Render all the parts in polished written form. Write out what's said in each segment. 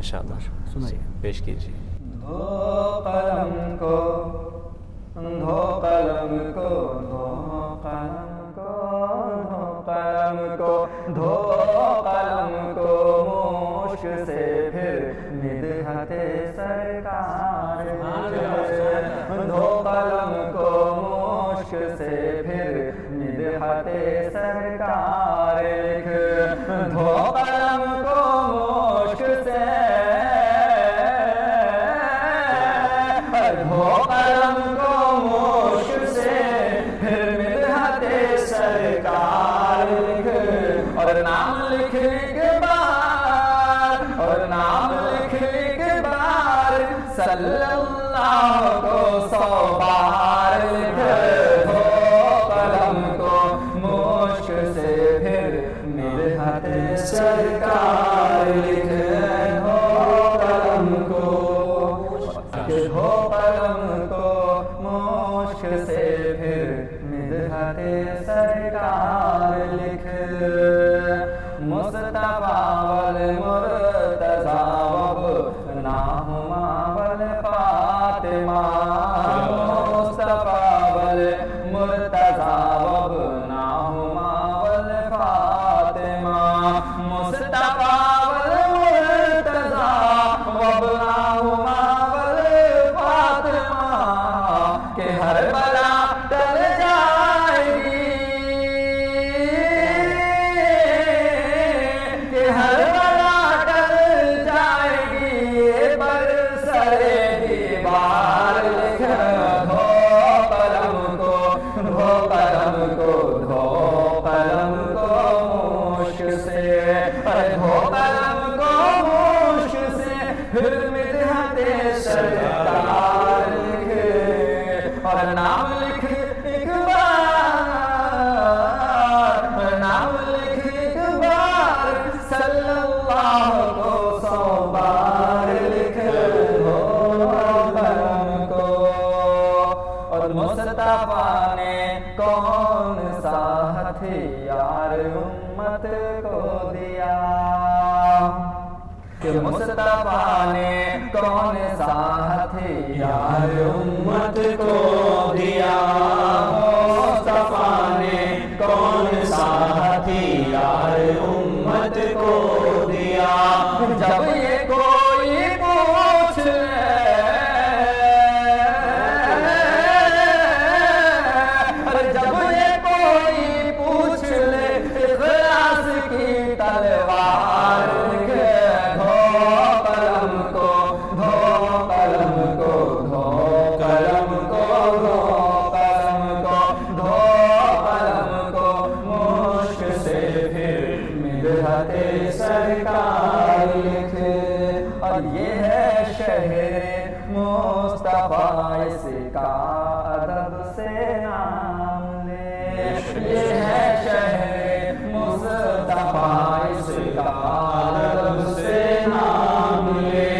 माशाअल्लाह, सुनाइए, पेश कीजिए। धो कलम को, धो कलम को, धो कलम को, धो कलम को, धो कलम को मुश्क से फिर मिदहते सरकार। धो कलम को मुश्क से फिर मिदहते सरकार लिख। धो कलम को मुश्क से, धो कलम को मुश्क से फिर मिदहते सरकार लिख। और नाम लिख एक बार, और नाम लिख एक बार, सल्लल्लाहु को 100 बार लिख। धो कलम को मुश्क से फिर मिदहते सरकार लिख। धो कलम को, धो कलम को मुश्क से फिर मिदहते सरकार लिख। मुस्तफा वल मुर्तज़ा वब नाहुमा वल फातिमा। मुस्तफा वल मुर्तज़ा वब नाहुमा वल फातिमा। मुस्तफा वल मुर्तज़ा वब नाहुमा वल फातिमा। के हर बला टल जाएगी, के हर बला टल जाएगी, बरसरे दीवार लिख। धो कलम को, धो कलम को, धो कलम को मुश्क से, धो कलम को मुश्क से फिर मिदहते सरकार लिख। और नाम लिख एक बार, नाम लिख एक बार, सल्लल्लाहु को 100 बार लिख। धो कलम को। और मुस्तफा ने कौन सा हथियार उम्मत को दिया, कि मुस्तफा ने कौन सा हथियार उम्मत को दिया। मुस्तफा ने कौन सा हथियार उम्मत को दिया। जब ये कोई पूछ ले, जब ये कोई पूछ ले इखलास की तलवार लिख। धो कलम को, धो कलम को, धो कलम को, धो कलम को, धो कलम को मुश्क से फिर मिदहते सरकार लिख। और ये है शहर मुस्तफा, इसका अदब से नाम ले। ये है शहर मुस्तफा, इसका अदब से नाम ले।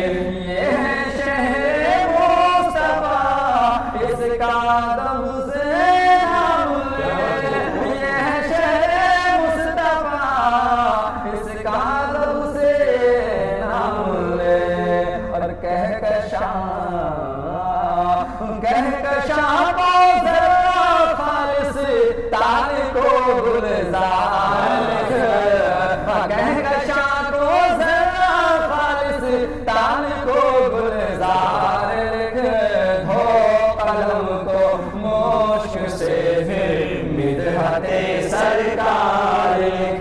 ये है शहर मुस्तफा, इसका अदब से नाम ले। ये है शहर मुस्तफा, इसका अदब से नाम ले। और कहकशां को जरा खालिस तार को गुलजार लिख। कहकशां को जरा खालिस तार को गुलजार लिख। धो कलम को मुश्क से फिर मिदहते सरकार लिख।